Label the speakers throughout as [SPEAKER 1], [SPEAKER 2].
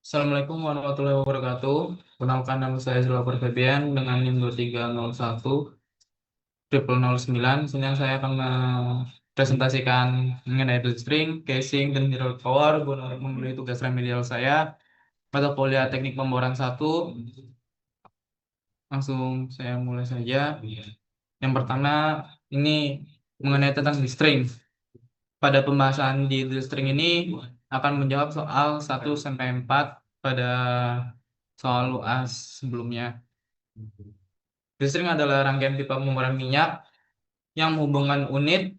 [SPEAKER 1] Assalamualaikum warahmatullahi wabarakatuh. Perkenalkan nama saya Zulfar Febian dengan NIM 2301 9. Sini saya akan mempresentasikan mengenai drill string, casing, dan hydraulic power guna memenuhi tugas remedial saya pada kuliah teknik pemboran 1. Langsung saya mulai saja. Yang pertama ini mengenai tentang drill string. Pada pembahasan di drill string ini akan menjawab soal 1 sampai 4 pada soal UAS sebelumnya. Drill adalah rangkaian pipa pembuangan minyak yang menghubungkan unit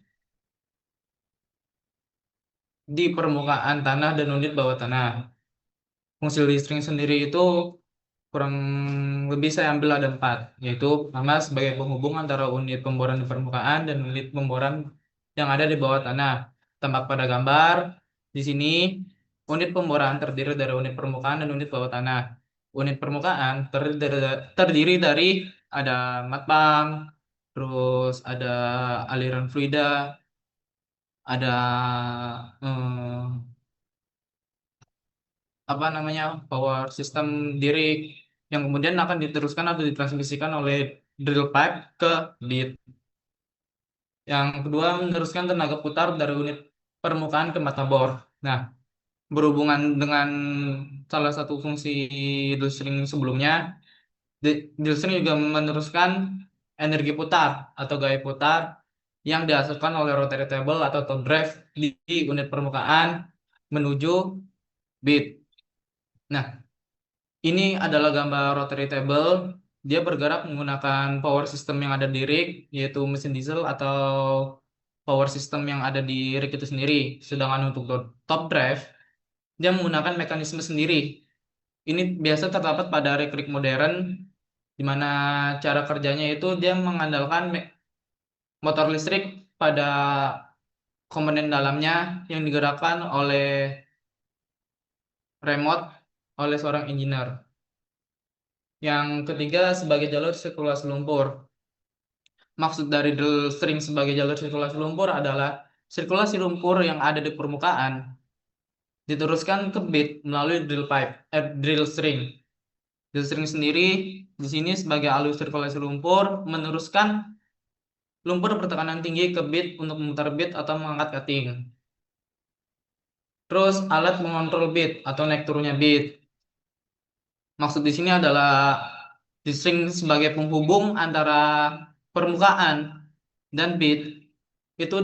[SPEAKER 1] di permukaan tanah dan unit bawah tanah. Fungsi drill sendiri itu kurang lebih saya ambil ada 4, yaitu pertama sebagai penghubung antara unit pemboran di permukaan dan unit pemboran yang ada di bawah tanah. Tampak pada gambar di sini, unit pemboran terdiri dari unit permukaan dan unit bawah tanah. Unit permukaan terdiri dari ada mat pump, terus ada aliran fluida, ada apa namanya power system diri yang kemudian akan diteruskan atau ditransmisikan oleh drill pipe ke lead. Yang kedua, meneruskan tenaga putar dari unit permukaan ke mata bor. Nah, berhubungan dengan salah satu fungsi drill string sebelumnya, drill string juga meneruskan energi putar atau gaya putar yang dihasilkan oleh rotary table atau top drive di unit permukaan menuju bit. Nah, ini adalah gambar rotary table. Dia bergerak menggunakan power system yang ada di rig, yaitu mesin diesel atau power system yang ada di rig itu sendiri. Sedangkan untuk top drive, dia menggunakan mekanisme sendiri. Ini biasa terdapat pada rig-rig modern, di mana cara kerjanya itu dia mengandalkan motor listrik pada komponen dalamnya yang digerakkan oleh remote oleh seorang engineer. Yang ketiga sebagai jalur sirkulasi lumpur. Maksud dari drill string sebagai jalur sirkulasi lumpur adalah sirkulasi lumpur yang ada di permukaan diteruskan ke bit melalui drill string. Drill string sendiri di sini sebagai alur sirkulasi lumpur meneruskan lumpur bertekanan tinggi ke bit untuk memutar bit atau mengangkat cutting. Terus alat mengontrol bit atau naik turunnya bit. Maksud di sini adalah drill string sebagai penghubung antara permukaan dan bit itu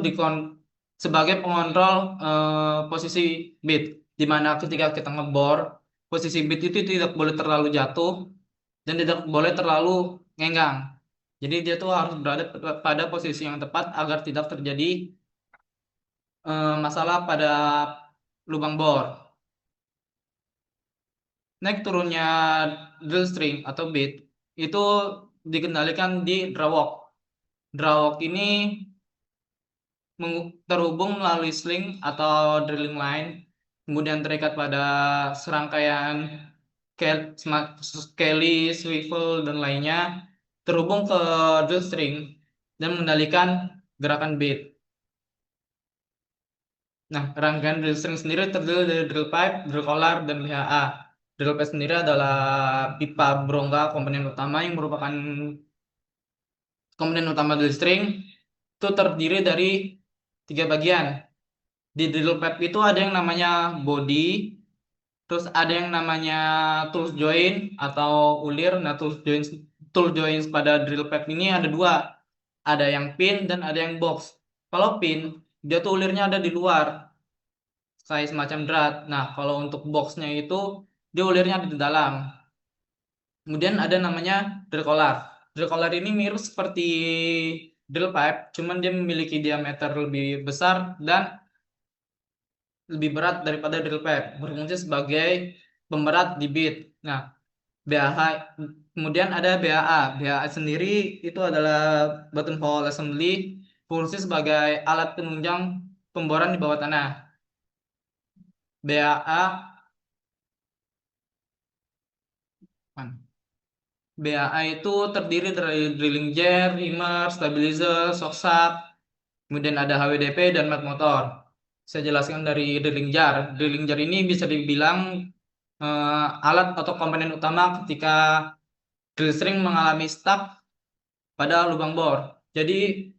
[SPEAKER 1] sebagai pengontrol posisi bit, di mana ketika kita ngebor posisi bit itu tidak boleh terlalu jatuh dan tidak boleh terlalu ngenggang. Jadi dia tuh harus berada pada posisi yang tepat agar tidak terjadi masalah pada lubang bor. Naik turunnya drill string atau bit itu dikendalikan di drawalk. Drawalk ini terhubung melalui sling atau drilling line, kemudian terikat pada serangkaian Kelly, swivel, dan lainnya, terhubung ke drill string dan mengendalikan gerakan bit. Nah, rangkaian drill string sendiri terdiri dari drill pipe, drill collar, dan BHA. Drill pipe sendiri adalah pipa berongga komponen utama yang merupakan komponen utama drill string. Itu terdiri dari 3 bagian. Di drill pipe itu ada yang namanya body, terus ada yang namanya tools joint atau ulir. Nah, tools joints pada drill pipe ini ada 2. Ada yang pin dan ada yang box. Kalau pin, dia tuh ulirnya ada di luar, kayak semacam drat. Nah, kalau untuk boxnya itu dia ulirnya ada di dalam. Kemudian ada namanya drill collar. Drill collar ini mirip seperti drill pipe, cuman dia memiliki diameter lebih besar dan lebih berat daripada drill pipe, berfungsi sebagai pemberat di bit. Nah, BAH, kemudian ada BAA. BAA sendiri itu adalah button hole assembly, fungsi sebagai alat penunjang pemboran di bawah tanah. BAA BAA itu terdiri dari drilling jar, reamer, stabilizer, shock shaft, kemudian ada HWDP dan mat motor. Saya jelaskan dari drilling jar. Drilling jar ini bisa dibilang alat atau komponen utama ketika drill string mengalami stuck pada lubang bor. Jadi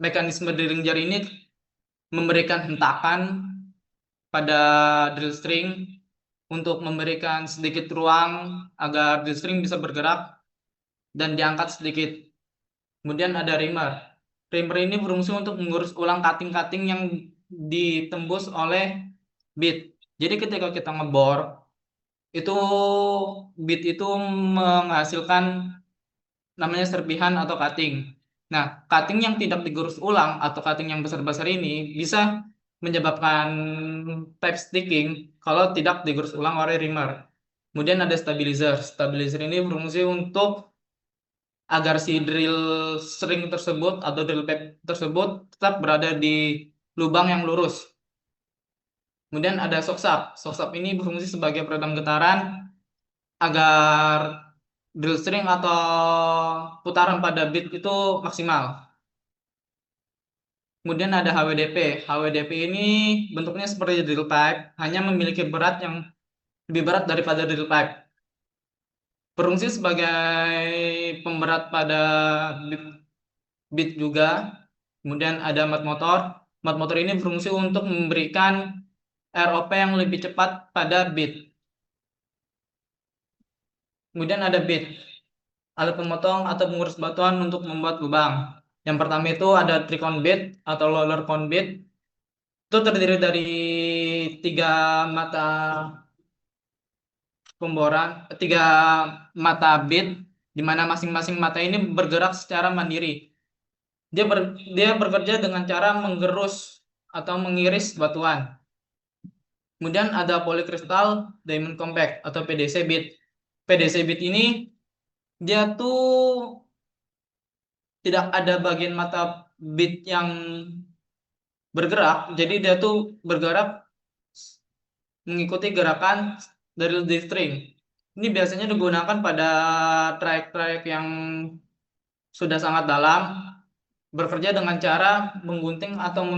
[SPEAKER 1] mekanisme drilling jari ini memberikan hentakan pada drill string untuk memberikan sedikit ruang agar drill string bisa bergerak dan diangkat sedikit. Kemudian ada reamer. Reamer ini berfungsi untuk mengurus ulang cutting-cutting yang ditembus oleh bit. Jadi ketika kita ngebor, itu bit itu menghasilkan namanya serpihan atau cutting. Nah, cutting yang tidak digurus ulang atau cutting yang besar-besar ini bisa menyebabkan pipe sticking kalau tidak digurus ulang oleh reamer. Kemudian ada stabilizer. Stabilizer ini berfungsi untuk agar si drill string tersebut atau drill pipe tersebut tetap berada di lubang yang lurus. Kemudian ada soksap. Soksap ini berfungsi sebagai peredam getaran agar drill string atau putaran pada bit itu maksimal. Kemudian ada HWDP. HWDP ini bentuknya seperti drill pipe, hanya memiliki berat yang lebih berat daripada drill pipe. Berfungsi sebagai pemberat pada bit, bit juga. Kemudian ada mat motor. Mat motor ini berfungsi untuk memberikan ROP yang lebih cepat pada bit. Kemudian ada bit, alat pemotong atau pengurus batuan untuk membuat lubang. Yang pertama itu ada tricone bit atau roller cone bit. Itu terdiri dari 3 mata pemboran, 3 mata bit, di mana masing-masing mata ini bergerak secara mandiri. Dia bekerja dengan cara menggerus atau mengiris batuan. Kemudian ada polycrystal diamond compact atau PDC bit. PDC bit ini dia tuh tidak ada bagian mata bit yang bergerak, jadi dia tuh bergerak mengikuti gerakan dari lead string. Ini biasanya digunakan pada trayek-trayek yang sudah sangat dalam, bekerja dengan cara menggunting atau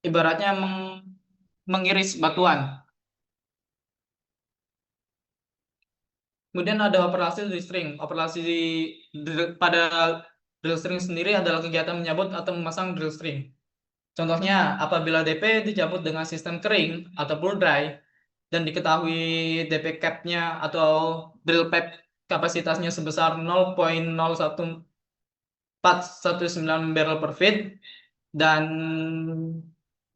[SPEAKER 1] ibaratnya mengiris batuan. Kemudian ada operasi drill string. Operasi pada drill string sendiri adalah kegiatan menyabut atau memasang drill string. Contohnya, apabila DP dicabut dengan sistem kering atau blow dry dan diketahui DP cap-nya atau drill pipe kapasitasnya sebesar 0,01419 barrel per feet dan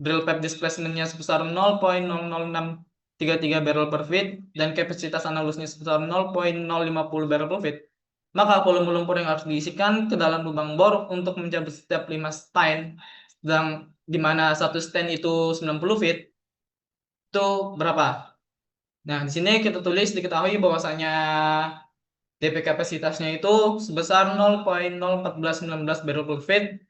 [SPEAKER 1] drill pipe displacement-nya sebesar 0,00633 barrel per feet dan kapasitas analusnya sebesar 0,050 barrel per feet, maka volume lumpur yang harus diisikan ke dalam lubang bor untuk mencapai setiap 5 stand, sedang di mana satu stand itu 90 feet, itu berapa? Nah, di sini kita tulis diketahui bahwasanya DP kapasitasnya itu sebesar 0,01419 barrel per feet,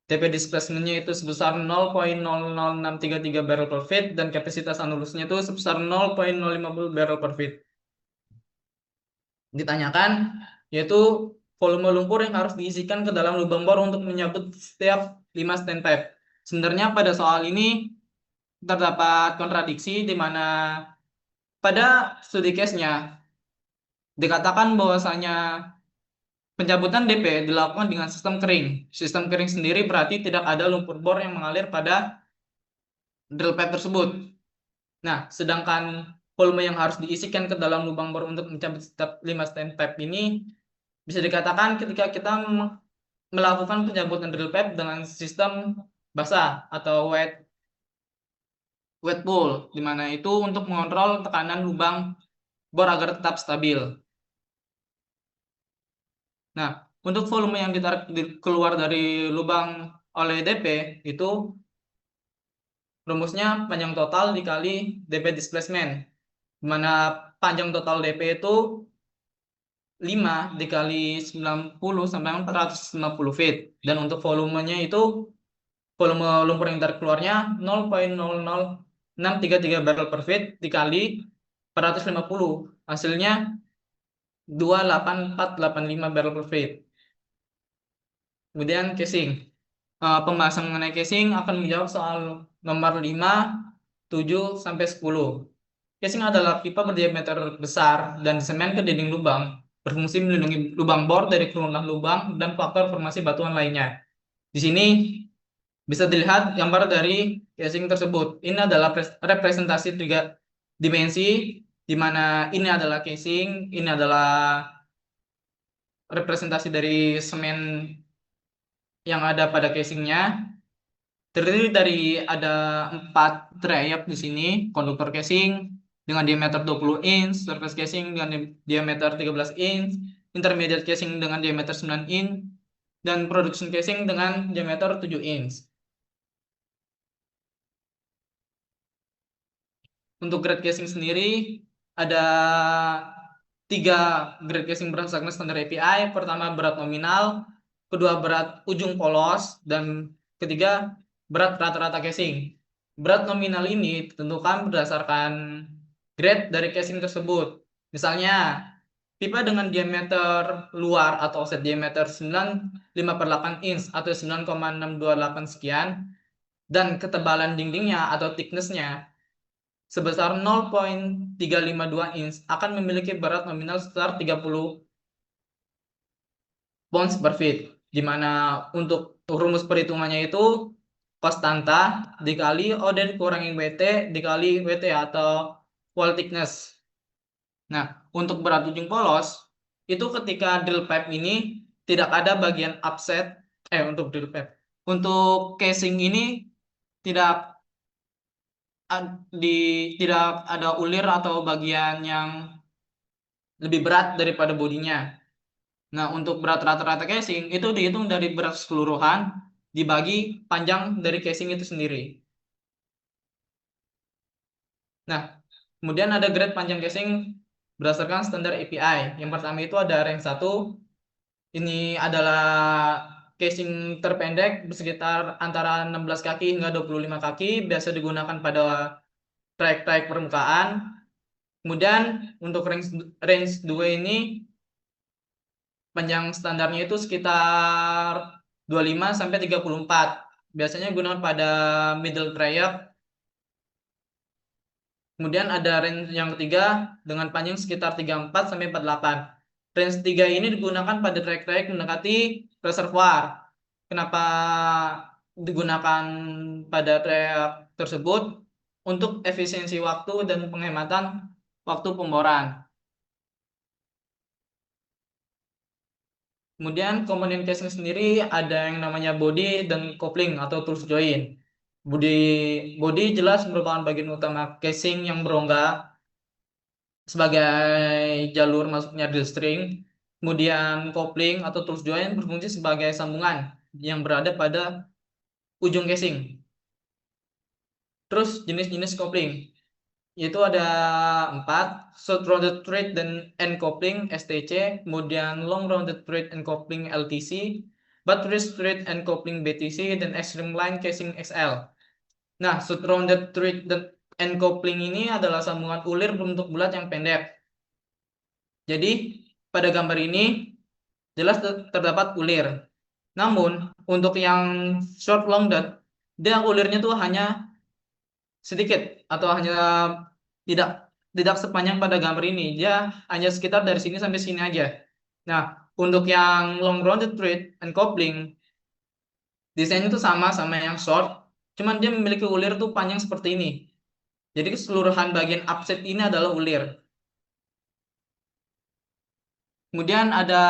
[SPEAKER 1] DP displacement-nya itu sebesar 0,00633 barrel per feet, dan kapasitas anulusnya itu sebesar 0,050 barrel per feet. Ditanyakan, yaitu volume lumpur yang harus diisikan ke dalam lubang bor untuk menyabut setiap 5 stand pipe. Sebenarnya pada soal ini terdapat kontradiksi di mana pada studi case-nya dikatakan bahwasanya pencabutan DP dilakukan dengan sistem kering. Sistem kering sendiri berarti tidak ada lumpur bor yang mengalir pada drill pipe tersebut. Nah, sedangkan volume yang harus diisikan ke dalam lubang bor untuk mencabut setiap 5 stand pipe ini bisa dikatakan ketika kita melakukan pencabutan drill pipe dengan sistem basah atau wet pull, di mana itu untuk mengontrol tekanan lubang bor agar tetap stabil. Nah, untuk volume yang ditarik keluar dari lubang oleh DP itu rumusnya panjang total dikali DP displacement, di mana panjang total DP itu 5 dikali 90 sampai 450 feet, dan untuk volumenya itu volume lumpur yang ditarik keluarnya 0,00633 barrel per feet dikali 450, hasilnya 28485 barrel per feet. Kemudian casing. Pembahasan mengenai casing akan menjawab soal nomor 5 7 sampai 10. Casing adalah pipa berdiameter besar dan disemen ke dinding lubang, berfungsi melindungi lubang bor dari kerumunan lubang dan faktor formasi batuan lainnya. Di sini bisa dilihat gambar dari casing tersebut. Ini adalah representasi tiga dimensi, di mana ini adalah casing, ini adalah representasi dari semen yang ada pada casingnya. Terdiri dari ada 4 trayek di sini, konduktor casing dengan diameter 20 inch, surface casing dengan diameter 13 inch, intermediate casing dengan diameter 9 inch, dan production casing dengan diameter 7 inch. Untuk grade casing sendiri ada 3 grade casing berdasarkan standar API. Pertama berat nominal, kedua berat ujung polos, dan ketiga berat rata-rata casing. Berat nominal ini ditentukan berdasarkan grade dari casing tersebut. Misalnya pipa dengan diameter luar atau offset diameter 9,5/8 inch atau 9,628 sekian, dan ketebalan dindingnya atau thickness-nya sebesar 0,352 inch akan memiliki berat nominal sekitar 30 pounds per feet, di mana untuk rumus perhitungannya itu konstanta dikali OD dikurangi WT dikali WT atau wall thickness. Nah, untuk berat ujung polos itu ketika drill pipe ini tidak ada bagian offset, untuk drill pipe, untuk casing ini tidak di tidak ada ulir atau bagian yang lebih berat daripada bodinya. Nah, untuk berat rata-rata casing itu dihitung dari berat keseluruhan dibagi panjang dari casing itu sendiri. Nah, kemudian ada grade panjang casing berdasarkan standar API. Yang pertama itu ada range 1. Ini adalah casing terpendek sekitar antara 16 kaki hingga 25 kaki, biasa digunakan pada trayek-trayek permukaan. Kemudian untuk range 2 ini panjang standarnya itu sekitar 25 sampai 34. Biasanya digunakan pada middle trayek. Kemudian ada range yang ketiga dengan panjang sekitar 34 sampai 48. Range 3 ini digunakan pada trayek-trayek mendekati reservoir. Kenapa digunakan pada trayek tersebut? Untuk efisiensi waktu dan penghematan waktu pemboran. Kemudian komponen casing sendiri ada yang namanya body dan coupling atau tools join. Body jelas merupakan bagian utama casing yang berongga sebagai jalur masuknya drill string. Kemudian coupling atau tools join berfungsi sebagai sambungan yang berada pada ujung casing. Terus jenis-jenis coupling yaitu ada 4, short rounded thread dan end coupling STC, kemudian long rounded thread and coupling LTC, buttress thread and coupling BTC, dan extreme line casing XL. Nah, short rounded thread dan end coupling ini adalah sambungan ulir berbentuk bulat yang pendek. Jadi pada gambar ini jelas terdapat ulir. Namun untuk yang short rounded, dia ulirnya tuh hanya sedikit atau hanya tidak tidak sepanjang pada gambar ini. Dia hanya sekitar dari sini sampai sini aja. Nah, untuk yang long rounded thread and coupling desainnya itu sama yang short, cuman dia memiliki ulir tuh panjang seperti ini. Jadi keseluruhan bagian offset ini adalah ulir. Kemudian ada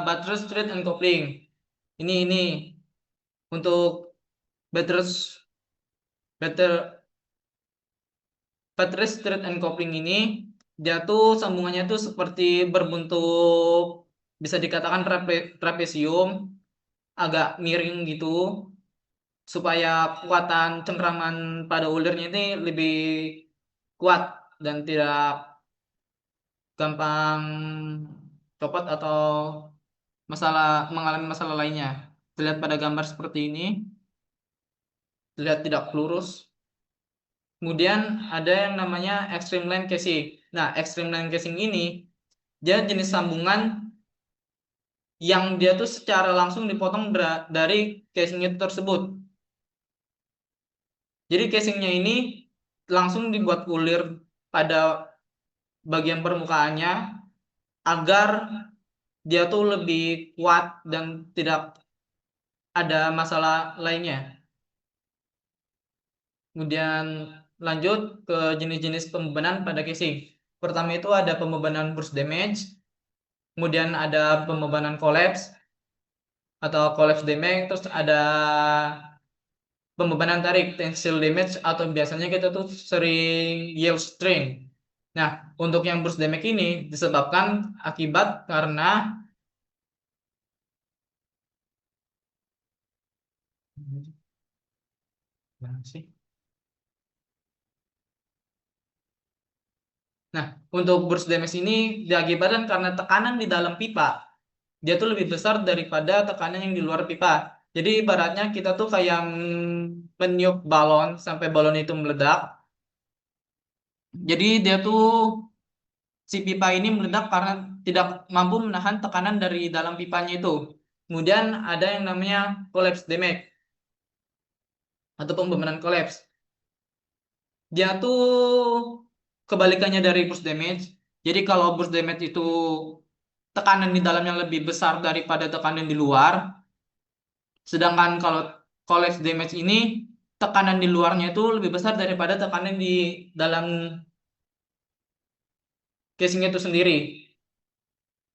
[SPEAKER 1] buttress thread and coupling. Ini untuk buttress thread and coupling ini dia tuh sambungannya tuh seperti berbentuk bisa dikatakan trapesium, agak miring gitu, supaya kekuatan cengkraman pada ulirnya ini lebih kuat dan tidak gampang copot atau mengalami masalah lainnya. Terlihat pada gambar seperti ini, terlihat tidak lurus. Kemudian ada yang namanya extreme line casing. Nah, extreme line casing ini dia jenis sambungan yang dia tuh secara langsung dipotong dari casing itu tersebut. Jadi casingnya ini langsung dibuat ulir pada bagian permukaannya agar dia tuh lebih kuat dan tidak ada masalah lainnya. Kemudian lanjut ke jenis-jenis pembebanan pada casing. Pertama itu ada pembebanan burst damage, kemudian ada pembebanan collapse atau collapse damage, terus ada pembebanan tarik tensile damage atau biasanya kita tuh sering yield strain. Nah, untuk yang burst damage ini disebabkan akibat karena Mana sih? Nah, untuk burst damage ini diakibatkan karena tekanan di dalam pipa. Dia tuh lebih besar daripada tekanan yang di luar pipa. Jadi ibaratnya kita tuh kayak meniup balon sampai balon itu meledak. Jadi dia tuh si pipa ini meledak karena tidak mampu menahan tekanan dari dalam pipanya itu. Kemudian ada yang namanya collapse damage atau pembebanan collapse. Dia tuh kebalikannya dari burst damage. Jadi kalau burst damage itu tekanan di dalamnya lebih besar daripada tekanan di luar, sedangkan kalau collapse damage ini tekanan di luarnya itu lebih besar daripada tekanan di dalam casing itu sendiri.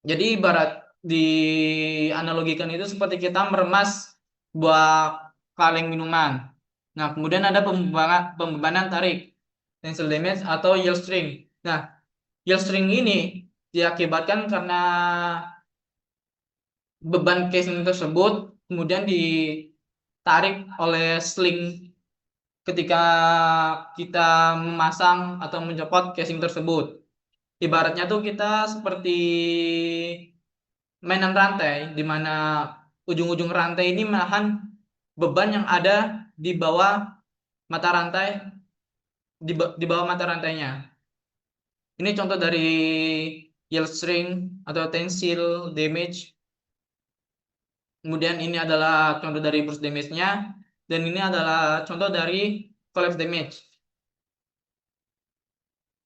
[SPEAKER 1] Jadi ibarat dianalogikan itu seperti kita meremas buah kaleng minuman. Nah, kemudian ada pembebanan tarik, tensile damage atau yield string. Nah, yield string ini diakibatkan karena beban casing tersebut kemudian ditarik oleh sling ketika kita memasang atau mencopot casing tersebut. Ibaratnya tuh kita seperti mainan rantai, di mana ujung-ujung rantai ini menahan beban yang ada di bawah mata rantai, di bawah mata rantainya. Ini contoh dari yield string atau tensile damage. Kemudian ini adalah contoh dari burst damage-nya, dan ini adalah contoh dari collapse damage.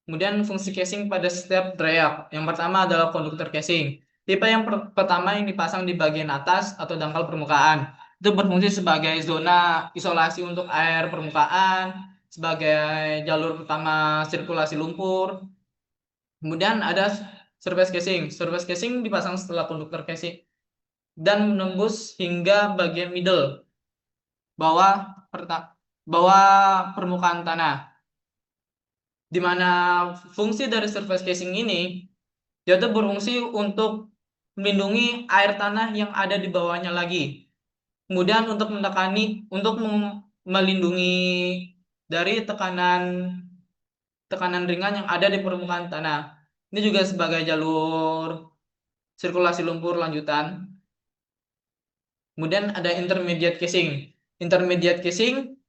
[SPEAKER 1] Kemudian fungsi casing pada setiap trayek. Yang pertama adalah konduktor casing. Tipe yang pertama yang dipasang di bagian atas atau dangkal permukaan. Itu berfungsi sebagai zona isolasi untuk air permukaan, sebagai jalur utama sirkulasi lumpur. Kemudian ada surface casing. Surface casing dipasang setelah konduktor casing dan menembus hingga bagian middle bawah bawah permukaan tanah. Di mana fungsi dari surface casing ini dia tuh berfungsi untuk melindungi air tanah yang ada di bawahnya lagi. Kemudian untuk melindungi dari tekanan ringan yang ada di permukaan tanah. Ini juga sebagai jalur sirkulasi lumpur lanjutan. Kemudian ada intermediate casing. Intermediate casing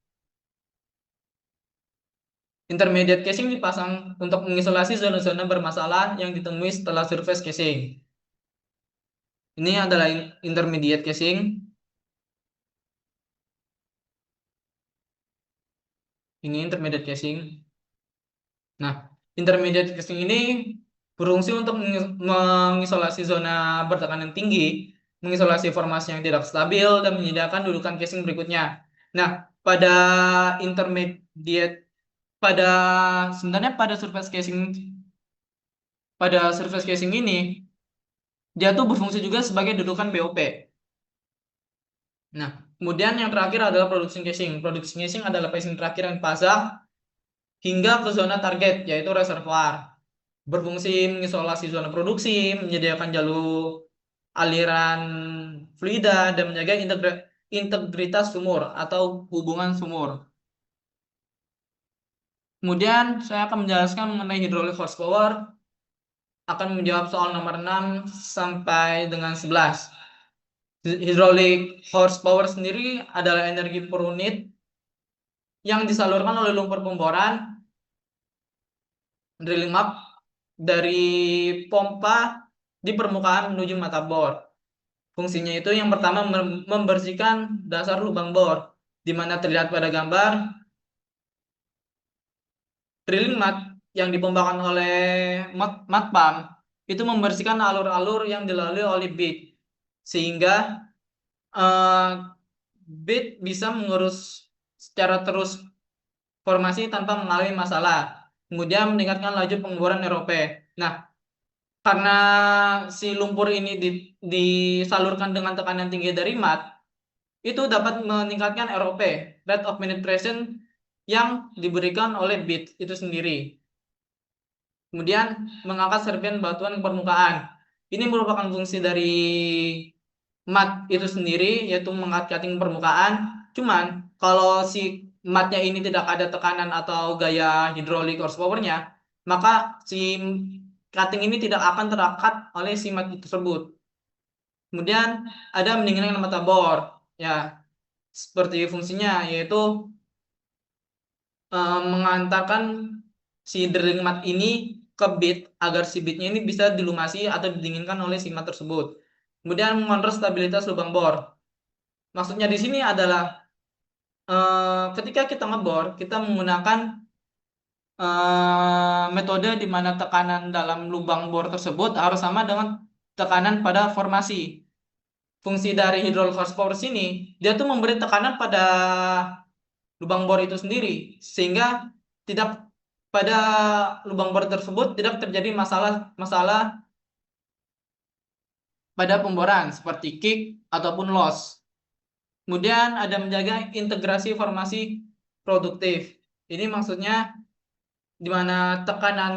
[SPEAKER 1] Intermediate casing dipasang untuk mengisolasi zona-zona bermasalah yang ditemui setelah surface casing. Ini adalah intermediate casing. Ini intermediate casing. Nah, intermediate casing ini berfungsi untuk mengisolasi zona bertekanan tinggi, mengisolasi formasi yang tidak stabil, dan menyediakan dudukan casing berikutnya. Nah, intermediate pada sebenarnya pada surface casing ini dia tuh berfungsi juga sebagai dudukan BOP. Nah, kemudian yang terakhir adalah production casing. Production casing adalah casing terakhir yang dipasang hingga ke zona target, yaitu reservoir. Berfungsi mengisolasi zona produksi, menyediakan jalur aliran fluida, dan menjaga integritas sumur atau hubungan sumur. Kemudian saya akan menjelaskan mengenai hydraulic horsepower, akan menjawab soal nomor 6 sampai dengan 11. Hydraulic horsepower sendiri adalah energi per unit yang disalurkan oleh lumpur pemboran drilling map dari pompa di permukaan menuju mata bor. Fungsinya itu yang pertama membersihkan dasar lubang bor, di mana terlihat pada gambar drilling mud yang dipompakan oleh mud pump itu membersihkan alur-alur yang dilalui oleh bit, sehingga bit bisa mengurus secara terus formasi tanpa mengalami masalah. Kemudian meningkatkan laju pengeboran ROP. Nah, karena si lumpur ini disalurkan dengan tekanan tinggi dari mud, itu dapat meningkatkan ROP, rate of penetration, yang diberikan oleh bit itu sendiri. Kemudian mengangkat serpihan batuan ke permukaan. Ini merupakan fungsi dari mud itu sendiri, yaitu mengangkat cutting permukaan. Cuman kalau si mudnya ini tidak ada tekanan atau gaya hidrolik horsepower-nya, maka si cutting ini tidak akan terangkat oleh si mud tersebut. Kemudian ada mendinginkan mata bor, ya seperti fungsinya, yaitu mengantarkan si drilling mud ini ke bit agar si bitnya ini bisa dilumasi atau didinginkan oleh si mud tersebut. Kemudian mengontrol stabilitas lubang bor. Maksudnya di sini adalah ketika kita ngebor, kita menggunakan metode di mana tekanan dalam lubang bor tersebut harus sama dengan tekanan pada formasi. Fungsi dari hydraulic horsepower sini, dia tuh memberi tekanan pada lubang bor itu sendiri, sehingga tidak pada lubang bor tersebut tidak terjadi masalah pada pemboran seperti kick ataupun loss. Kemudian ada menjaga integrasi formasi produktif. Ini maksudnya di mana tekanan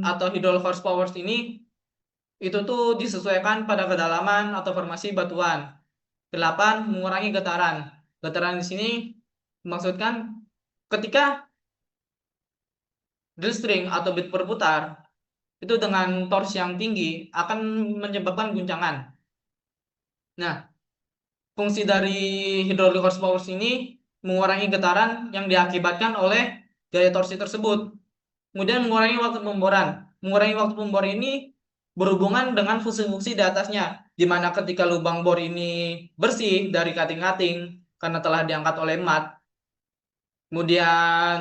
[SPEAKER 1] atau hydraulic horsepower ini itu tuh disesuaikan pada kedalaman atau formasi batuan. 8. Mengurangi getaran. Getaran di sini maksudkan ketika drill string atau bit berputar itu dengan torsi yang tinggi akan menyebabkan guncangan. Nah, fungsi dari hydraulic horsepower ini mengurangi getaran yang diakibatkan oleh gaya torsi tersebut. Kemudian mengurangi waktu pemboran. Mengurangi waktu pembor ini berhubungan dengan fungsi-fungsi di atasnya, di mana ketika lubang bor ini bersih dari cutting-cutting karena telah diangkat oleh mud, kemudian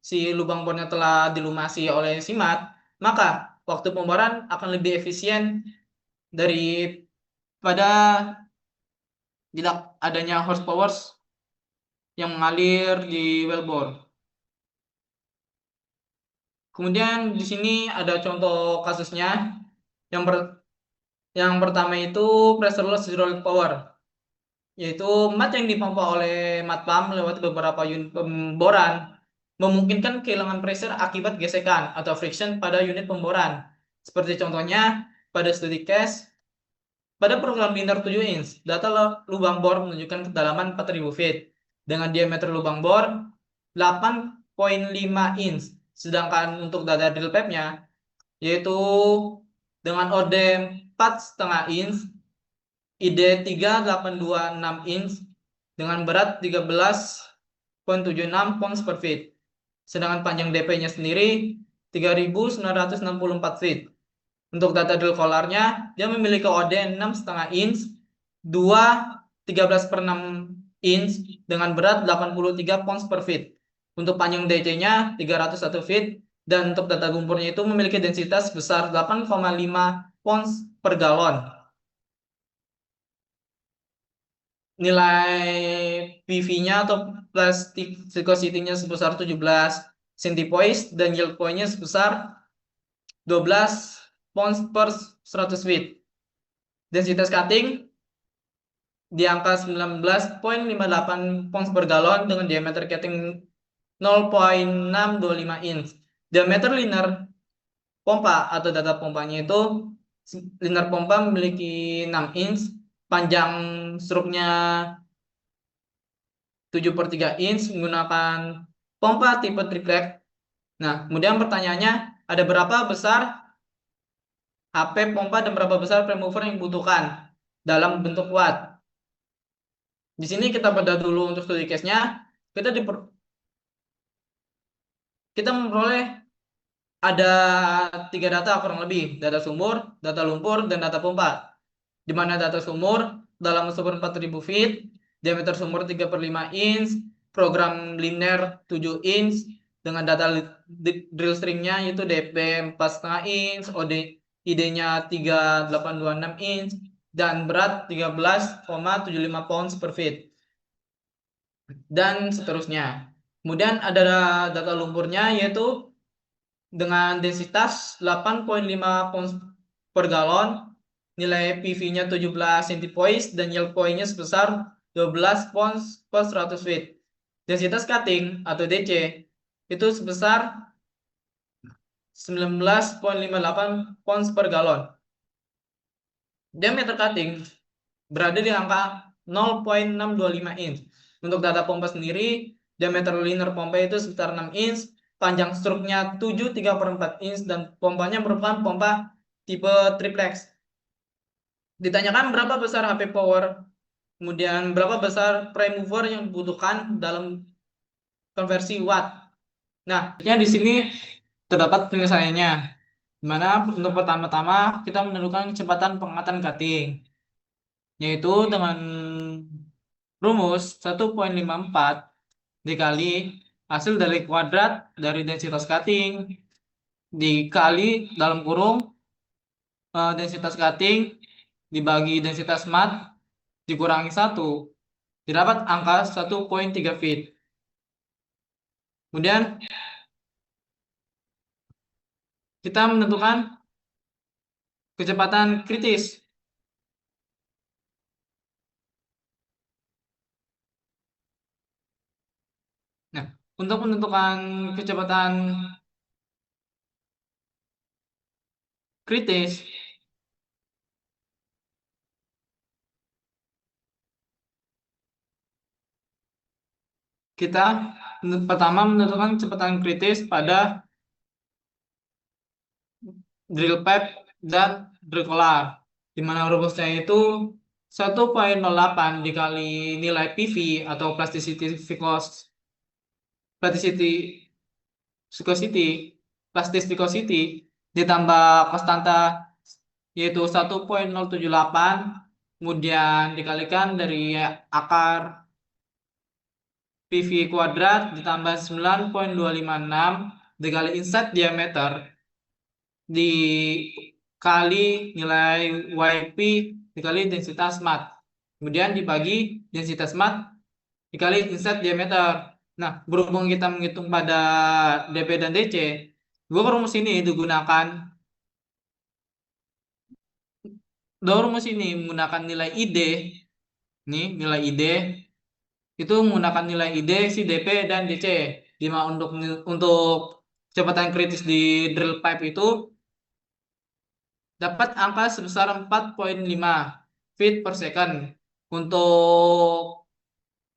[SPEAKER 1] si lubang bornya telah dilumasi oleh si mud, maka waktu pemboran akan lebih efisien daripada tidak adanya horsepower yang mengalir di wellbore. Kemudian di sini ada contoh kasusnya. Yang pertama itu pressure loss hydraulic power, yaitu mud yang dipompa oleh mud pump lewat beberapa unit pemboran memungkinkan kehilangan pressure akibat gesekan atau friction pada unit pemboran. Seperti contohnya pada studi case pada program linear 7 inch, data lubang bor menunjukkan kedalaman 4000 feet dengan diameter lubang bor 8,5 inch. Sedangkan untuk data drill pipe-nya yaitu dengan ODM 4,5 inch, ID 3826 inch dengan berat 13,76 pounds per feet. Sedangkan panjang DP-nya sendiri 3964 feet. Untuk data drill collar-nya, dia memiliki OD 6,5 inch, 2 13/6 inch dengan berat 83 pounds per feet. Untuk panjang DC-nya 301 feet dan untuk data lumpurnya itu memiliki densitas sebesar 8,5 pounds per galon. Nilai PV-nya atau plastic viscosity-nya sebesar 17 centipoise dan yield point-nya sebesar 12 pounds per 100 feet. Densitas cutting di angka 19,58 pounds per galon dengan diameter cutting 0,625 inch. Diameter linear pompa atau data pompanya itu linear pompa memiliki 6 inch, panjang struknya 7/3 inch menggunakan pompa tipe triplek. Nah, kemudian pertanyaannya, ada berapa besar HP pompa dan berapa besar prime mover yang dibutuhkan dalam bentuk watt? Di sini kita bedah dulu untuk studi case-nya. Kita memperoleh ada 3 data kurang lebih, data sumur, data lumpur, dan data pompa. Di mana data sumur dalam sumur 4000 feet, diameter sumur 3/5 inch, program linear 7 inch, dengan data drill stringnya yaitu DP 4,5 inch, OD ID-nya 3826 inch, dan berat 13,75 pounds per feet, dan seterusnya. Kemudian ada data lumpurnya yaitu dengan densitas 8,5 pounds per galon, nilai PV-nya 17 centipoise, dan yield point-nya sebesar 12 pounds per 100 feet. Densitas cutting atau DC itu sebesar 19,58 pounds per galon. Diameter cutting berada di angka 0,625 inch. Untuk data pompa sendiri, diameter liner pompa itu sekitar 6 inch, panjang struknya 7,3/4 inch, dan pompanya merupakan pompa tipe triplex. Ditanyakan berapa besar HP power, kemudian berapa besar prime mover yang dibutuhkan dalam konversi watt. Nah, di sini terdapat penyelesaiannya. Dimana untuk pertama-tama kita menentukan kecepatan pengangkatan cutting, yaitu dengan rumus 1,54 dikali hasil dari kuadrat dari densitas cutting dikali dalam kurung densitas cutting dibagi densitas mat dikurangi 1, didapat angka 1,3 feet. Kemudian kita menentukan kecepatan kritis. Nah, untuk menentukan kecepatan kritis, kita pertama menentukan kecepatan kritis pada drill pipe dan drill collar, di mana rumusnya itu 1,08 dikali nilai PV atau plasticity viscosity ditambah konstanta yaitu 1,078, kemudian dikalikan dari akar PV kuadrat ditambah 9,256 dikali inset diameter dikali nilai YP dikali densitas mat, kemudian dibagi densitas mat dikali inset diameter. Nah, berhubung kita menghitung pada DP dan DC, rumus ini digunakan. Rumus ini menggunakan nilai ID, nih nilai ID itu menggunakan nilai ID si DP dan DC. Dimana untuk kecepatan kritis di drill pipe itu dapat angka sebesar 4,5 feet per second. Untuk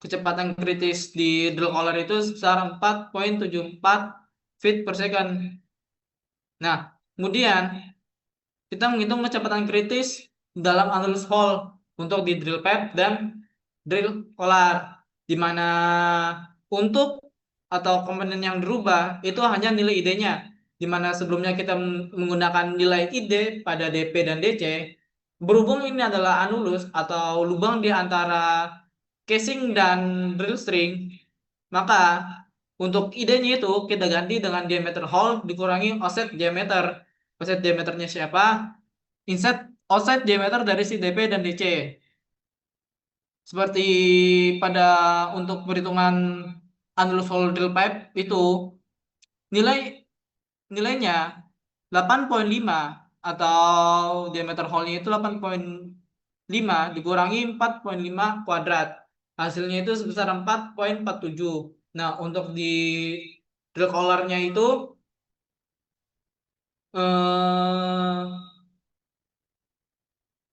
[SPEAKER 1] kecepatan kritis di drill collar itu sebesar 4,74 feet per second. Nah, kemudian kita menghitung kecepatan kritis dalam analysis hole untuk di drill pipe dan drill collar, di mana untuk atau komponen yang dirubah itu hanya nilai ID-nya, di mana sebelumnya kita menggunakan nilai ID pada DP dan DC. Berhubung ini adalah anulus atau lubang di antara casing dan drill string, maka untuk ID-nya itu kita ganti dengan diameter hole dikurangi offset diameter. Offset diameternya siapa? Offset diameter dari si DP dan DC. Seperti pada untuk perhitungan anulus hole drill pipe itu nilainya 8,5 atau diameter hole-nya itu 8,5 dikurangi 4,5 kuadrat. Hasilnya itu sebesar 4,47. Nah, untuk di drill collar-nya itu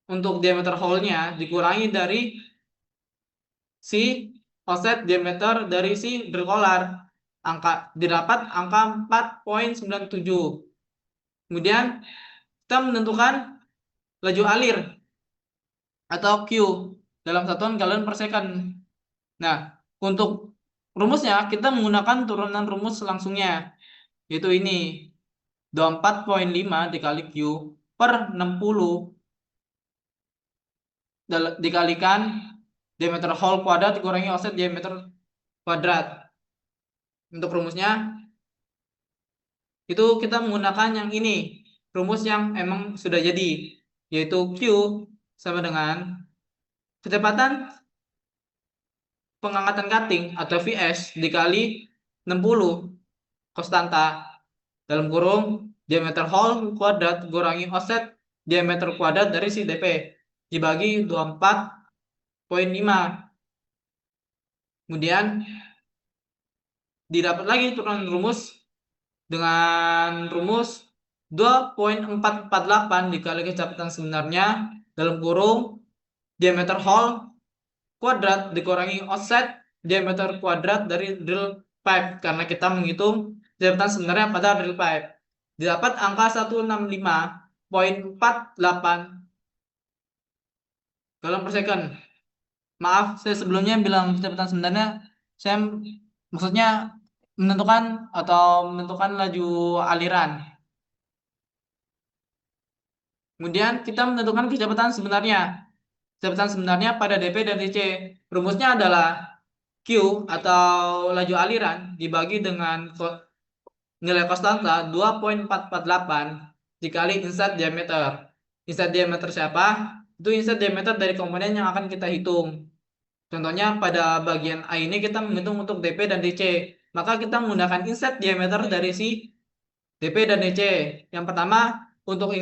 [SPEAKER 1] untuk diameter hole-nya dikurangi dari si offset diameter dari si drill collar, didapat angka 4,97. Kemudian kita menentukan laju alir atau Q dalam satuan galon per second. Nah, untuk rumusnya kita menggunakan turunan rumus langsungnya, yaitu ini 24,5 dikali Q per 60 dikalikan diameter hole kuadrat dikurangi offset diameter kuadrat. Untuk rumusnya itu kita menggunakan yang ini, rumus yang emang sudah jadi, yaitu Q sama dengan kecepatan pengangkatan cutting atau Vs dikali 60 konstanta dalam kurung diameter hole kuadrat kurangi offset diameter kuadrat dari si DP dibagi 24,5. Kemudian didapat lagi turunan rumus dengan rumus 2,448 dikali kecepatan sebenarnya dalam kurung diameter hole kuadrat dikurangi offset diameter kuadrat dari drill pipe karena kita menghitung kecepatan sebenarnya pada drill pipe. Didapat angka 165,48 galon per second. Maaf, saya sebelumnya bilang kecepatan sebenarnya, saya maksudnya menentukan laju aliran. Kemudian kita menentukan kecepatan sebenarnya. Kecepatan sebenarnya pada DP dan DC. Rumusnya adalah Q atau laju aliran dibagi dengan nilai konstanta 2,448 dikali inset diameter. Inset diameter siapa? Itu inset diameter dari komponen yang akan kita hitung. Contohnya pada bagian A ini kita menghitung untuk DP dan DC. Maka kita menggunakan inset diameter dari si DP dan DC. Yang pertama untuk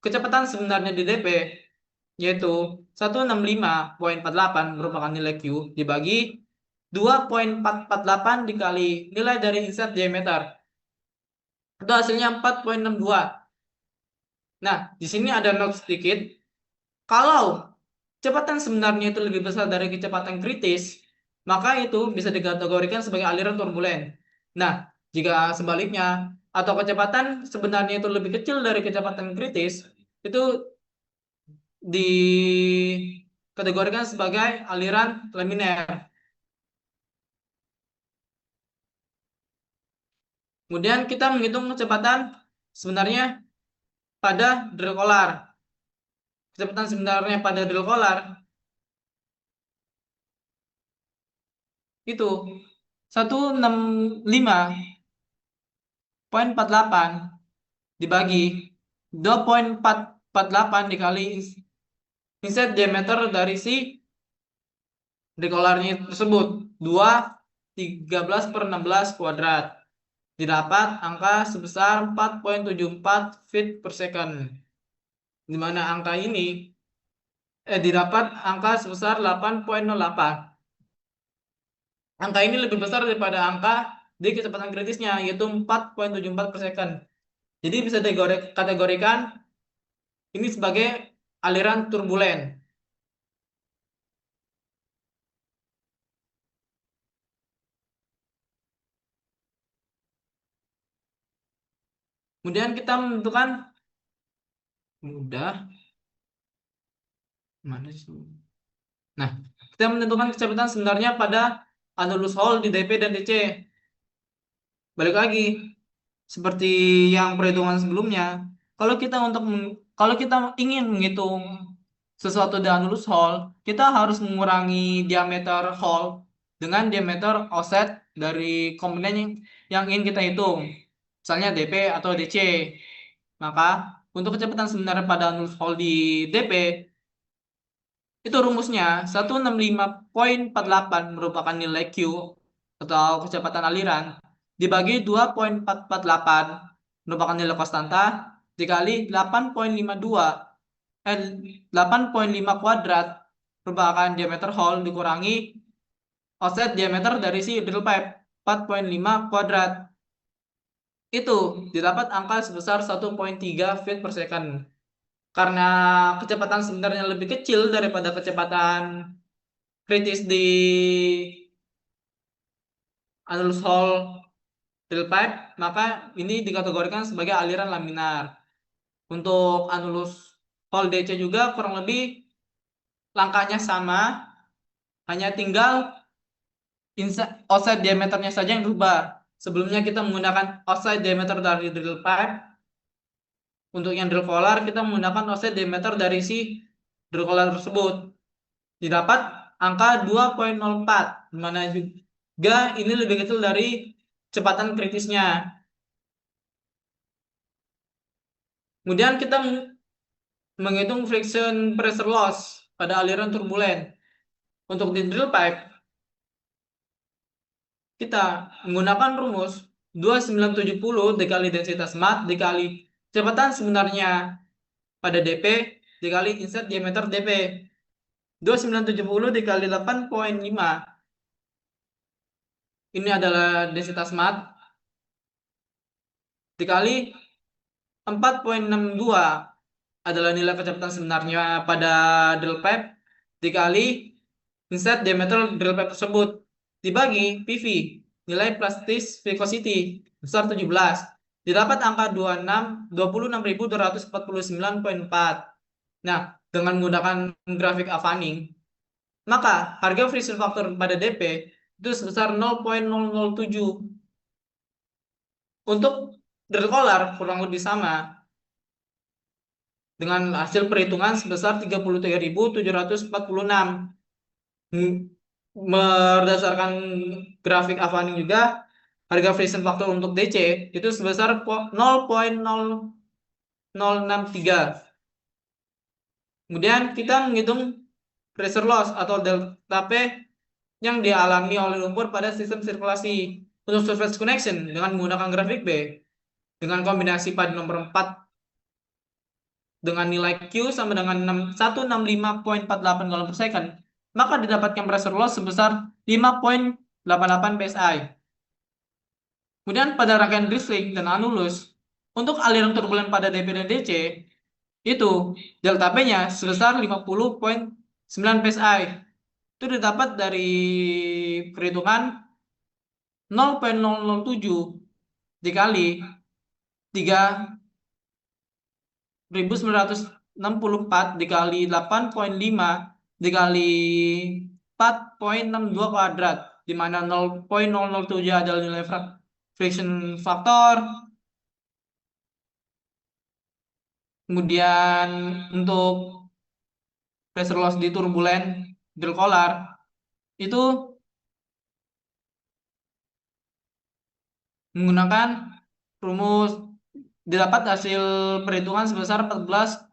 [SPEAKER 1] kecepatan sebenarnya di DP yaitu 165,48 merupakan nilai Q dibagi 2,448 dikali nilai dari inset diameter. Itu hasilnya 4,62. Nah, di sini ada note sedikit. Kalau kecepatan sebenarnya itu lebih besar dari kecepatan kritis, maka itu bisa dikategorikan sebagai aliran turbulen. Nah, jika sebaliknya, atau kecepatan sebenarnya itu lebih kecil dari kecepatan kritis, itu dikategorikan sebagai aliran laminer. Kemudian kita menghitung kecepatan sebenarnya pada drill collar. Kecepatan sebenarnya pada drill collar itu 165,48 dibagi 2,448 dikali inset diameter dari si drill collarnya tersebut 13/16 kuadrat. Didapat angka sebesar 4,74 feet per second. Di mana angka ini didapat angka sebesar 8,08. Angka ini lebih besar daripada angka di kecepatan kritisnya yaitu 4,74 per second. Jadi bisa dikategorikan ini sebagai aliran turbulen. Kemudian kita menentukan mana sih? Nah, kita menentukan kecepatan sebenarnya pada annulus hole di DP dan DC. Balik lagi seperti yang perhitungan sebelumnya, kalau kita ingin menghitung sesuatu di annulus hole, kita harus mengurangi diameter hole dengan diameter offset dari komponen yang ingin kita hitung, misalnya DP atau DC. Maka untuk kecepatan sebenarnya pada annulus hole di DP itu rumusnya 165,48 merupakan nilai Q atau kecepatan aliran dibagi 2,448 merupakan nilai konstanta dikali 8,5 kuadrat merupakan diameter hole dikurangi offset diameter dari si drill pipe 4,5 kuadrat. Itu didapat angka sebesar 1,3 feet per second. Karena kecepatan sebenarnya lebih kecil daripada kecepatan kritis di annulus hole drill pipe, maka ini dikategorikan sebagai aliran laminar. Untuk annulus hole DC juga kurang lebih langkahnya sama, hanya tinggal offset diameternya saja yang berubah. Sebelumnya kita menggunakan offset diameter dari drill pipe. Untuk yang drill collar kita menggunakan offset diameter dari si drill collar tersebut. Didapat angka 2,04, di mana juga ini lebih kecil dari kecepatan kritisnya. Kemudian kita menghitung friction pressure loss pada aliran turbulen. Untuk di drill pipe, kita menggunakan rumus 2970 dikali densitas mat dikali kecepatan sebenarnya pada dp dikali insert diameter dp. 2970 dikali 8,5 ini adalah densitas mat dikali 4,62 adalah nilai kecepatan sebenarnya pada drill pipe dikali insert diameter drill pipe tersebut dibagi PV nilai plastic viscosity besar 17 didapat angka 26.249,4. Nah, dengan menggunakan grafik Afaning, maka harga friction factor pada DP itu sebesar 0,007. Untuk drill collar kurang lebih sama dengan hasil perhitungan sebesar 33.746. Berdasarkan grafik Afaning juga harga friction factor untuk DC itu sebesar 0,0063. Kemudian kita menghitung pressure loss atau delta P yang dialami oleh lumpur pada sistem sirkulasi untuk surface connection dengan menggunakan grafik B dengan kombinasi pada nomor 4 dengan nilai Q sama dengan 165,48 galon per second, maka didapatkan pressure loss sebesar 5,88 PSI. Kemudian pada rangkaian drizzling dan anulus, untuk aliran turbulen pada DP dan DC, itu delta P-nya sebesar 50,9 PSI. Itu didapat dari perhitungan 0,007 dikali 3.964 dikali 8,5 dikali 4,62 kuadrat, di mana 0,007 adalah nilai friction factor. Kemudian untuk pressure loss di turbulen drill collar itu menggunakan rumus didapat hasil perhitungan sebesar 14,5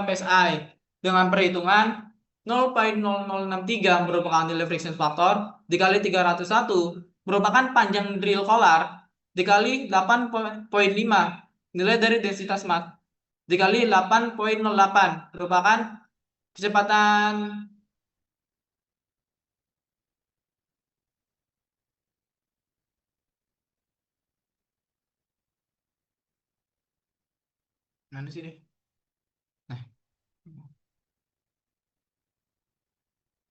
[SPEAKER 1] PSI dengan perhitungan 0,0063 merupakan nilai friction factor dikali 301 merupakan panjang drill collar dikali 8,5 nilai dari densitas mat dikali 8,08 merupakan kecepatan mana sih deh? Nah,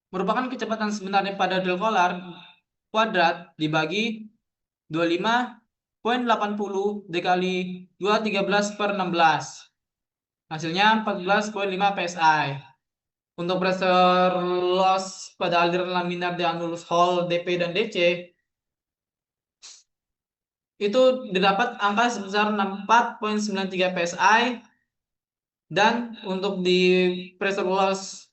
[SPEAKER 1] merupakan kecepatan sebenarnya pada drill collar kuadrat dibagi 25,80 dikali 213/16. Hasilnya 14,5 PSI. Untuk pressure loss pada aliran laminar di anulus hole DP dan DC itu didapat angka sebesar 64,93 PSI, dan untuk di pressure loss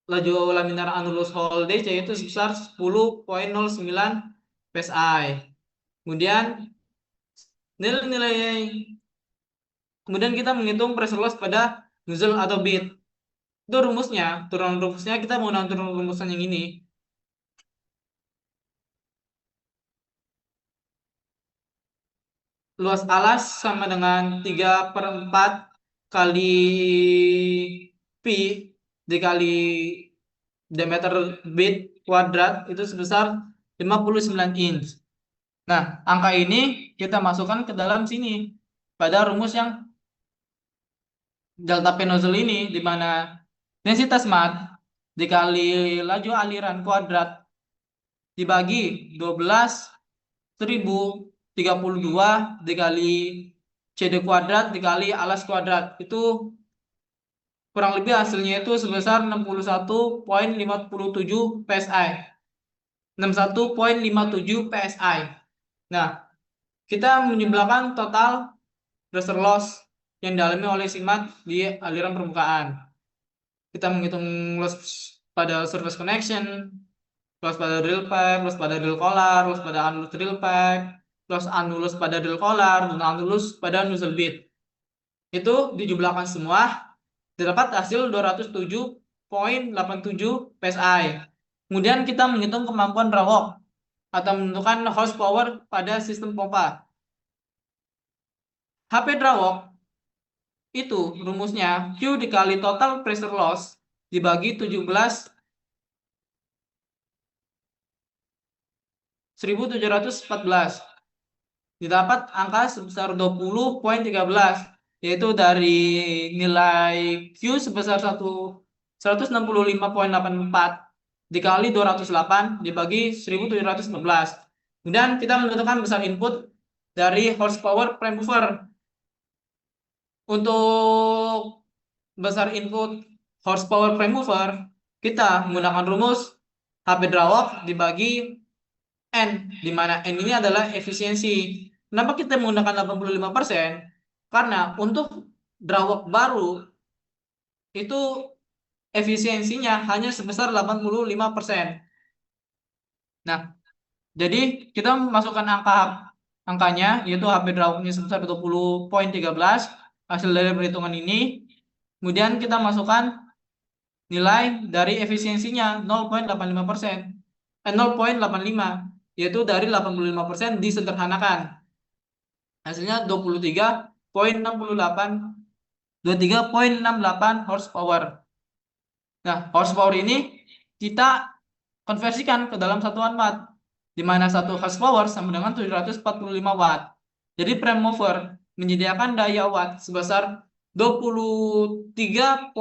[SPEAKER 1] laju laminar anulus hole DC itu sebesar 10,09 PSI. Kemudian kemudian kita menghitung pressure loss pada nozzle atau bit. Itu rumusnya, turunan rumusnya kita menggunakan turunan rumusan yang ini. Luas alas sama dengan 3/4 kali pi dikali diameter bit kuadrat itu sebesar 59 inch. Nah, angka ini kita masukkan ke dalam sini pada rumus yang delta P nozzle ini, di mana densitas mat dikali laju aliran kuadrat dibagi 12.032 dikali CD kuadrat dikali alas kuadrat, itu kurang lebih hasilnya itu sebesar 61,57 PSI. 61,57 PSI. Nah, kita menjumlahkan total pressure loss yang dialami oleh simat di aliran permukaan. Kita menghitung loss pada surface connection, loss pada drill pipe, loss pada drill collar, loss pada anulus drill pipe, loss annulus pada drill collar, dan annulus pada nozzle bit. Itu dijumlahkan semua, dapat hasil 207,87 PSI. Kemudian kita menghitung kemampuan dry work atau menentukan horsepower pada sistem pompa. HP dry work itu rumusnya Q dikali total pressure loss dibagi 17.714, didapat angka sebesar 20,13, yaitu dari nilai Q sebesar 165,84 dikali 208 dibagi 1714. Kemudian kita menentukan besar input dari horsepower prime mover. Untuk besar input horsepower prime mover, kita menggunakan rumus HP dry work dibagi N, di mana N ini adalah efisiensi. Kenapa kita menggunakan 85%? Karena untuk dry work baru itu efisiensinya hanya sebesar 85%. Nah, jadi kita memasukkan angkanya, yaitu HP dry work-nya sebesar 20,13 hasil dari perhitungan ini. Kemudian kita masukkan nilai dari efisiensinya 0,85%, 0,85, yaitu dari 85% disederhanakan. Hasilnya 23,68 horsepower. Nah, horsepower ini kita konversikan ke dalam satuan watt, di mana 1 horsepower sama dengan 745 watt. Jadi prime mover menyediakan daya watt sebesar 23,68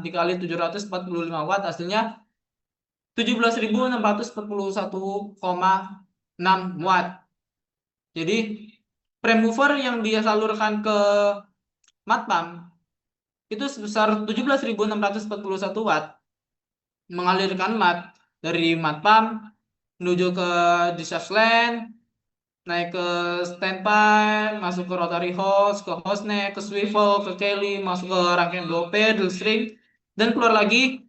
[SPEAKER 1] dikali 745 watt, hasilnya 17.641,6 watt. Jadi prime mover yang dia salurkan ke mat pump itu sebesar 17.641 watt, mengalirkan mat dari mat pump menuju ke discharge line, naik ke standpipe, masuk ke rotary hose, ke hose neck, ke swivel, ke kelly, masuk ke rangkaian BOP, drill string, dan keluar lagi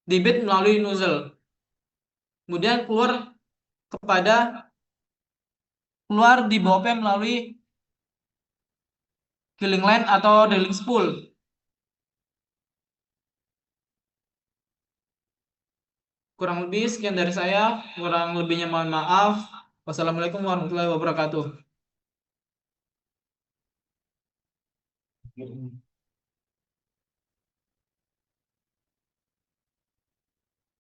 [SPEAKER 1] di bit melalui nozzle. Kemudian keluar di BOP melalui killing line atau drilling spool. Kurang lebih sekian dari saya, kurang lebihnya mohon maaf. Wassalamualaikum warahmatullahi wabarakatuh.